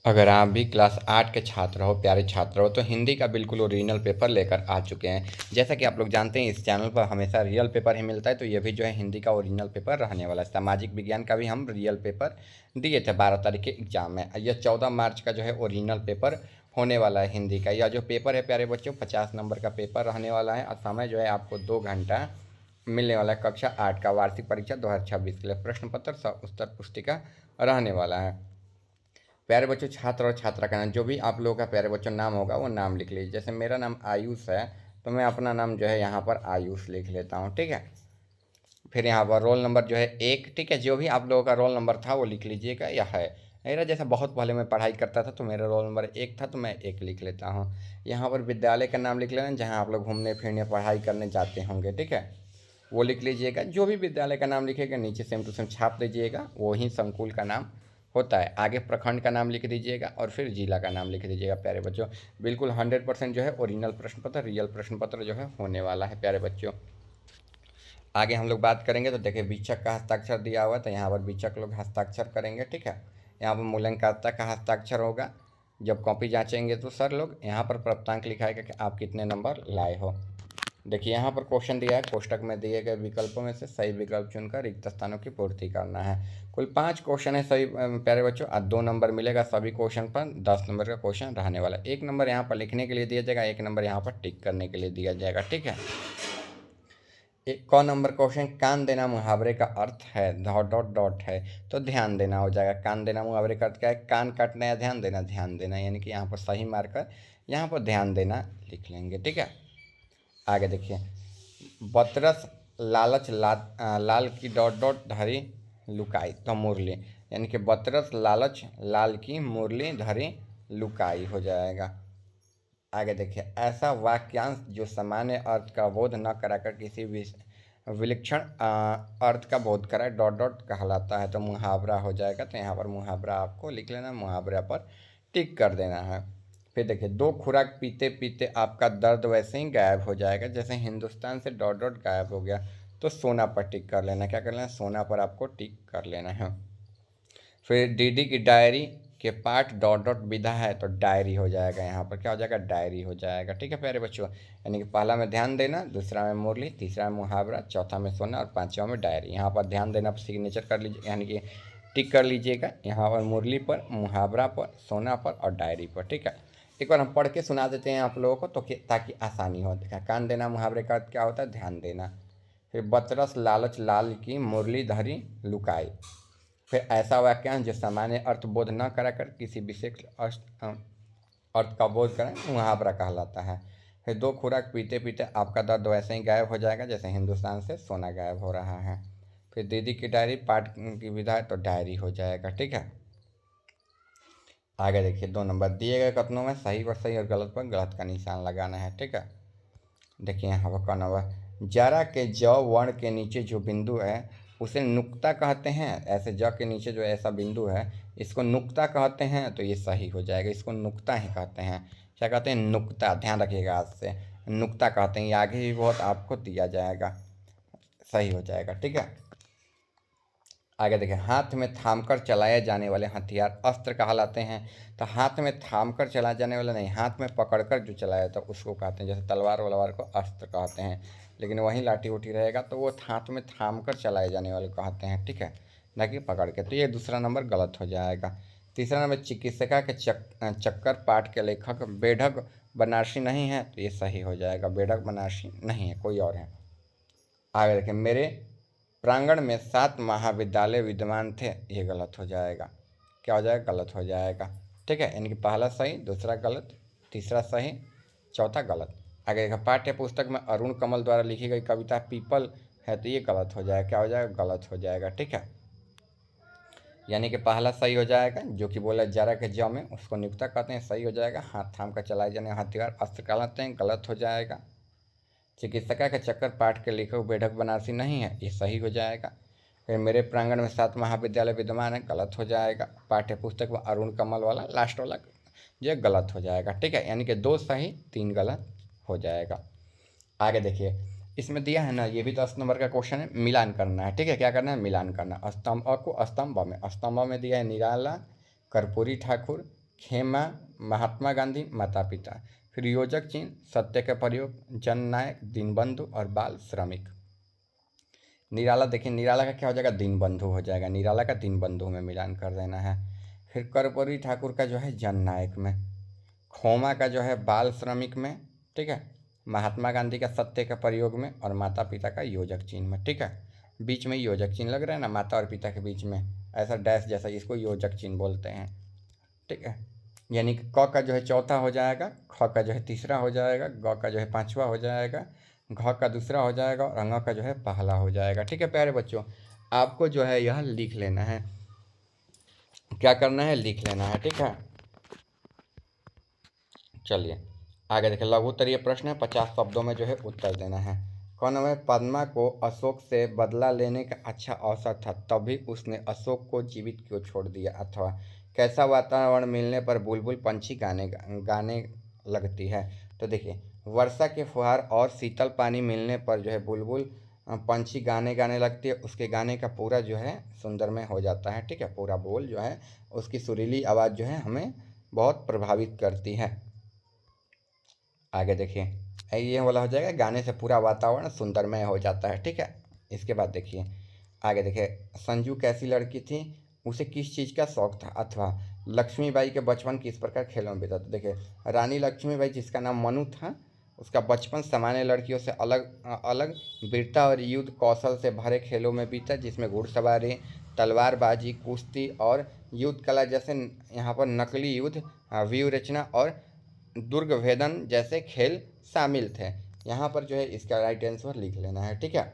अगर आप भी क्लास 8 के छात्र हो, प्यारे छात्र हो, तो हिंदी का बिल्कुल ओरिजिनल पेपर लेकर आ चुके हैं। जैसा कि आप लोग जानते हैं, इस चैनल पर हमेशा रियल पेपर ही मिलता है, तो ये भी जो है हिंदी का ओरिजिनल पेपर रहने वाला है। सामाजिक विज्ञान का भी हम रियल पेपर दिए थे 12 तारीख के एग्जाम में। यह 14 मार्च का जो है ओरिजिनल पेपर होने वाला है हिंदी का। यह जो पेपर है प्यारे बच्चों, 50 नंबर का पेपर रहने वाला है और समय जो है आपको 2 घंटा मिलने वाला है। कक्षा 8 का वार्षिक परीक्षा 2026 के लिए प्रश्न पत्र सह उत्तर पुस्तिका रहने वाला है। प्यारे बच्चों, छात्र और छात्रा का नाम, जो भी आप लोगों का प्यारे बच्चों नाम होगा वो नाम लिख लीजिए। जैसे मेरा नाम आयुष है, तो मैं अपना नाम जो है यहाँ पर आयुष लिख लेता हूँ, ठीक है। फिर यहाँ पर रोल नंबर जो है 1, ठीक है। जो भी आप लोगों का रोल नंबर था वो लिख लीजिएगा। यह है मेरा, जैसा बहुत पहले मैं पढ़ाई करता था तो मेरा रोल नंबर 1 था, तो मैं 1 लिख लेता हूँ। यहाँ पर विद्यालय का नाम लिख लेना, जहाँ आप लोग घूमने फिरने पढ़ाई करने जाते होंगे, ठीक है, वो लिख लीजिएगा। जो भी विद्यालय का नाम लिखेगा नीचे सेम टू सेम छाप दीजिएगा, वही संकुल का नाम होता है। आगे प्रखंड का नाम लिख दीजिएगा और फिर जिला का नाम लिख दीजिएगा। प्यारे बच्चों, बिल्कुल 100% जो है ओरिजिनल प्रश्न पत्र, रियल प्रश्न पत्र जो है होने वाला है। प्यारे बच्चों, आगे हम लोग बात करेंगे तो देखिए वीक्षक का हस्ताक्षर दिया हुआ है, तो यहाँ पर वीक्षक लोग हस्ताक्षर करेंगे, ठीक है। यहाँ पर मूल्यांकनकर्ता का हस्ताक्षर होगा। जब कॉपी जांचेंगे तो सर लोग यहाँ पर प्राप्तांक लिखाएगा कि आप कितने नंबर लाए हो। देखिए यहाँ पर क्वेश्चन दिया है, कोष्टक में दिए गए विकल्पों में से सही विकल्प चुनकर रिक्त स्थानों की पूर्ति करना है। कुल 5 क्वेश्चन है सही प्यारे बच्चों, और 2 नंबर मिलेगा सभी क्वेश्चन पर। 10 नंबर का क्वेश्चन रहने वाला है। 1 नंबर यहाँ पर लिखने के लिए दिया जाएगा, 1 नंबर यहाँ पर टिक करने के लिए दिया जाएगा, ठीक है। एक क नंबर क्वेश्चन, कान देना मुहावरे का अर्थ है डॉट डॉट डॉट है, तो ध्यान देना हो जाएगा। कान देना मुहावरे का अर्थ क्या है? कान काटना या ध्यान देना? ध्यान देना, यानी कि यहाँ पर सही मार्कर यहाँ पर ध्यान देना लिख लेंगे, ठीक है। आगे देखिए, बतरस लालच लाल की डॉट डॉट धरी लुकाई, तो मुरली, यानी कि बतरस लालच लाल की मुरली धरी लुकाई हो जाएगा। आगे देखिए, ऐसा वाक्यांश जो सामान्य अर्थ का बोध न कराकर किसी विलक्षण अर्थ का बोध कराए डॉट डॉट कहलाता है, तो मुहावरा हो जाएगा। तो यहाँ पर मुहावरा आपको लिख लेना, मुहावरा पर टिक कर देना है। फिर देखिए, 2 खुराक पीते पीते आपका दर्द वैसे ही गायब हो जाएगा, जैसे हिंदुस्तान से डॉट डॉट गायब हो गया, तो सोना पर टिक कर लेना। क्या कर लेना? सोना पर आपको टिक कर लेना है। फिर डीडी की डायरी के पाठ डॉट डॉट विधा है, तो डायरी हो जाएगा। यहाँ पर क्या हो जाएगा? डायरी हो जाएगा, ठीक है प्यारे बच्चों। यानी कि पहला में ध्यान देना, दूसरा में मुरली, तीसरा में मुहावरा, चौथा में सोना और पांचवा में डायरी। यहाँ पर ध्यान देना पर सिग्नेचर कर लीजिए, यानी कि टिक कर लीजिएगा। यहाँ पर मुरली पर, मुहावरा पर, सोना पर और डायरी पर, ठीक है। एक बार हम पढ़ के सुना देते हैं आप लोगों को, तो ताकि आसानी हो। देखा, कान देना मुहावरे का क्या होता है? ध्यान देना। फिर बतरस लालच लाल की मुरली धरी लुकाई। फिर ऐसा वाक्यांश जो सामान्य अर्थ बोध न कराकर किसी विशेष अर्थ का बोध करें, मुहावरा कहलाता है। फिर 2 खुराक पीते पीते आपका दर्द वैसे ही गायब हो जाएगा, जैसे हिंदुस्तान से सोना गायब हो रहा है। फिर दीदी की डायरी पाठ की विधा है, तो डायरी हो जाएगा, ठीक है। आगे देखिए, 2 नंबर दिए गए कथनों में सही पर सही और गलत पर गलत का निशान लगाना है, ठीक है। देखिए यहाँ पर का नंबर, जरा के ज वर्ण के नीचे जो बिंदु है उसे नुक्ता कहते हैं। ऐसे ज के नीचे जो ऐसा बिंदु है इसको नुक्ता कहते हैं, तो ये सही हो जाएगा। इसको नुक्ता ही कहते हैं। क्या कहते हैं? नुक्ता। ध्यान रखिएगा, आज से नुक्ता कहते हैं। ये आगे भी बहुत आपको दिया जाएगा, सही हो जाएगा, ठीक है। आगे देखिए, हाथ में थामकर चलाए जाने वाले हथियार अस्त्र कहलाते हैं। तो हाथ में थामकर चलाए जाने वाले नहीं, हाथ में पकड़कर जो चलाया तो उसको कहते हैं। जैसे तलवार वलवार को अस्त्र कहते हैं, लेकिन वहीं लाठी उठी रहेगा तो वो हाथ में थामकर चलाए जाने वाले कहते हैं, ठीक है, ना कि पकड़ के। तो ये दूसरा नंबर गलत हो जाएगा। तीसरा नंबर, चिकित्सिका के चक्कर पाठ के लेखक बेढक बनारसी नहीं है, तो ये सही हो जाएगा। बेढक बनारसी नहीं है, कोई और है। आगे देखें, मेरे प्रांगण में 7 महाविद्यालय विद्यमान थे, ये गलत हो जाएगा। क्या हो जाएगा? गलत हो जाएगा, ठीक है। यानी कि पहला सही, दूसरा गलत, तीसरा सही, चौथा गलत। आगे देखा, पाठ्य पुस्तक में अरुण कमल द्वारा लिखी गई कविता पीपल है, तो ये गलत हो जाएगा। क्या हो जाएगा? गलत हो जाएगा, ठीक है। यानी कि पहला सही हो जाएगा, जो कि बोला जरा के ज में उसको नियुक्ता कहते हैं, सही हो जाएगा। हाथ थाम कर चलाए जाने हथियार अस्त्र कहलाते हैं, गलत हो जाएगा। चिकित्सिका के चक्कर पाठ के लेखक बेढक बनारसी नहीं है, ये सही हो जाएगा। फिर मेरे प्रांगण में 7 महाविद्यालय विद्यमान है, गलत हो जाएगा। पाठ्य पुस्तक में अरुण कमल वाला लास्ट वाला ये गलत हो जाएगा, ठीक है। यानी कि 2 सही 3 गलत हो जाएगा। आगे देखिए, इसमें दिया है ना, ये भी 10 नंबर का क्वेश्चन है, मिलान करना है, ठीक है। क्या करना है? मिलान करना। स्तंभ को स्तंभ में, स्तंभ में दिया है निराला कर्पूरी ठाकुर खेमा महात्मा गांधी माता पिता। फिर योजक चिन्ह सत्य का प्रयोग, जननायक, दीनबंधु और बाल श्रमिक। निराला देखिए, निराला का क्या हो जाएगा, दीनबंधु हो जाएगा, निराला का दीनबंधु में मिलान कर देना है। फिर कर्पूरी ठाकुर का जो है जननायक में, खोमा का जो है बाल श्रमिक में, ठीक है, महात्मा गांधी का सत्य का प्रयोग में और माता पिता का योजक चिन्ह में, ठीक है। बीच में योजक चिन्ह लग रहा है ना, माता और पिता के बीच में ऐसा डैश जैसा, इसको योजक चिन्ह बोलते हैं, ठीक है। यानी कि क का जो है चौथा हो जाएगा, ख का जो है तीसरा हो जाएगा, ग का जो है पांचवा हो जाएगा, घ का दूसरा हो जाएगा और अंग का जो है पहला हो जाएगा, ठीक है प्यारे बच्चों। आपको जो है यह लिख लेना है, क्या करना है, लिख लेना है, ठीक है। चलिए आगे देखिए, लघु उत्तरीय प्रश्न है, 50 शब्दों में जो है उत्तर देना है। कौन में पद्मा को अशोक से बदला लेने का अच्छा अवसर था, तभी उसने अशोक को जीवित क्यों छोड़ दिया, अथवा कैसा वातावरण मिलने पर बुलबुल पंछी गाने गाने लगती है। तो देखिए, वर्षा के फुहार और शीतल पानी मिलने पर जो है बुलबुल पंछी गाने गाने लगती है, उसके गाने का पूरा जो है सुंदरमय हो जाता है, ठीक है। पूरा बोल जो है उसकी सुरीली आवाज़ जो है हमें बहुत प्रभावित करती है। आगे देखिए, ये वाला हो जाएगा, गाने से पूरा वातावरण सुंदरमय हो जाता है, ठीक है। इसके बाद देखिए, आगे देखिए, संजू कैसी लड़की थी, उसे किस चीज़ का शौक था, अथवा लक्ष्मीबाई के बचपन किस प्रकार खेलों में बीता। तो देखिए, रानी लक्ष्मीबाई जिसका नाम मनु था, उसका बचपन सामान्य लड़कियों से अलग अलग वीरता और युद्ध कौशल से भरे खेलों में बीता, जिसमें घुड़सवारी, तलवारबाजी, कुश्ती और युद्ध कला जैसे यहाँ पर नकली युद्ध, व्यूह रचना और दुर्ग भेदन जैसे खेल शामिल थे। यहाँ पर जो है इसका राइट आंसर लिख लेना है, ठीक है।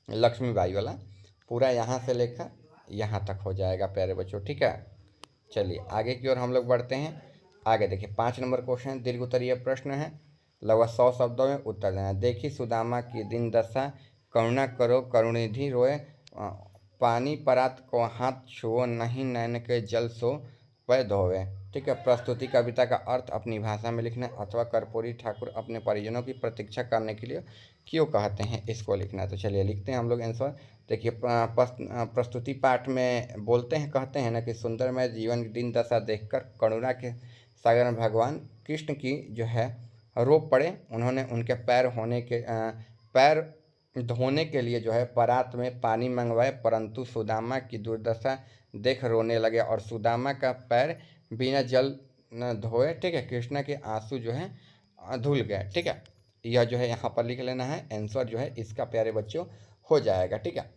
लक्ष्मीबाई वाला पूरा यहाँ से लेकर यहाँ तक हो जाएगा प्यारे बच्चों, ठीक है। चलिए आगे की ओर हम लोग बढ़ते हैं। आगे देखिए, 5 नंबर क्वेश्चन दीर्घ उत्तरीय प्रश्न है, लगभग 100 शब्दों में उत्तर देना है। देखी सुदामा की दिन दशा, करुणा करो करुणिधि रोए, पानी परात को हाथ छुओ, नहीं नैन के जल सो पै धोवे, ठीक है। प्रस्तुति कविता का अर्थ अपनी भाषा में लिखना, अथवा कर्पूरी ठाकुर अपने परिजनों की प्रतीक्षा करने के लिए क्यों कहते हैं, इसको लिखना है। तो चलिए लिखते हैं हम लोग आंसर। देखिए, प्रस्तुति पाठ में बोलते हैं, कहते हैं ना कि सुंदरमय जीवन की दिन दशा देखकर करुणा के सागर में भगवान कृष्ण की जो है रो पड़े। उन्होंने उनके पैर धोने के लिए जो है परात में पानी मंगवाए, परंतु सुदामा की दुर्दशा देख रोने लगे और सुदामा का पैर बिना जल न धोए, ठीक है, कृष्णा के आंसू जो है धुल गए, ठीक है। यह जो है यहाँ पर लिख लेना है, आंसर जो है इसका प्यारे बच्चों हो जाएगा, ठीक है।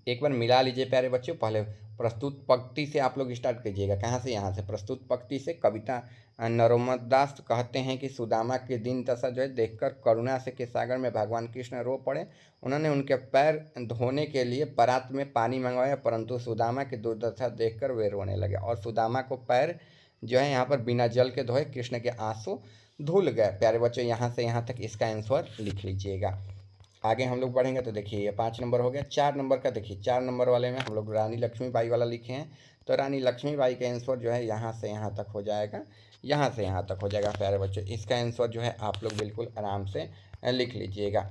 एक बार मिला लीजिए प्यारे बच्चों, पहले प्रस्तुत पंक्ति से आप लोग स्टार्ट कीजिएगा, कहाँ से, यहाँ से प्रस्तुत पंक्ति से। कविता नरोमदास कहते हैं कि सुदामा के दिन दशा जो है देखकर करुणा से के सागर में भगवान कृष्ण रो पड़े। उन्होंने उनके पैर धोने के लिए परात में पानी मंगवाया, परंतु सुदामा की दुर्दशा देखकर वे रोने लगे और सुदामा को पैर जो है यहाँ पर बिना जल के धोए कृष्ण के आंसू धुल गए। प्यारे बच्चों, यहाँ से यहाँ तक इसका आंसर लिख लीजिएगा। आगे हम लोग बढ़ेंगे तो देखिए, ये 5 नंबर हो गया। 4 नंबर का देखिए, 4 नंबर वाले में हम लोग रानी लक्ष्मीबाई वाला लिखे हैं, तो रानी लक्ष्मीबाई का आंसर जो है यहाँ से यहाँ तक हो जाएगा, यहाँ से यहाँ तक हो जाएगा प्यारे बच्चों। इसका आंसर जो है आप लोग बिल्कुल आराम से लिख लीजिएगा।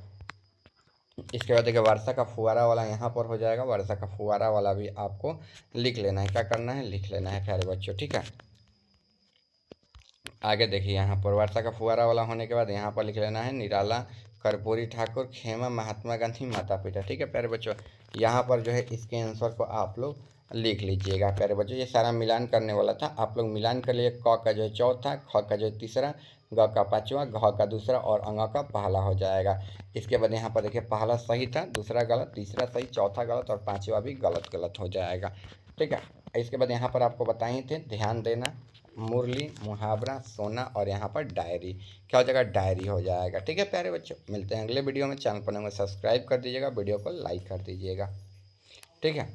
इसके बाद देखिए, वर्षा का फुहारा वाला यहाँ पर हो जाएगा, वर्षा का फुहारा वाला भी आपको लिख लेना है। क्या करना है, लिख लेना है प्यारे बच्चों, ठीक है। आगे देखिए, यहाँ पर वर्षा का फुहारा वाला होने के बाद यहाँ पर लिख लेना है निराला, कर्पूरी ठाकुर, खेमा, महात्मा गांधी, माता पिता, ठीक है प्यारे बच्चों। यहाँ पर जो है इसके आंसर को आप लोग लिख लीजिएगा प्यारे बच्चों। ये सारा मिलान करने वाला था, आप लोग मिलान कर लिए। क का जो है चौथा, ख का जो है तीसरा, ग का पाँचवा, घ का दूसरा और अंग का पहला हो जाएगा। इसके बाद यहाँ पर देखिए, पहला सही था, दूसरा गलत, तीसरा सही, चौथा गलत और पाँचवा भी गलत हो जाएगा, ठीक है। इसके बाद यहाँ पर आपको बताए थे, ध्यान देना, मुरली, मुहावरा, सोना और यहाँ पर डायरी, क्या हो जाएगा, डायरी हो जाएगा, ठीक है प्यारे बच्चों। मिलते हैं अगले वीडियो में। चैनल पर नए सब्सक्राइब कर दीजिएगा, वीडियो को लाइक कर दीजिएगा, ठीक है।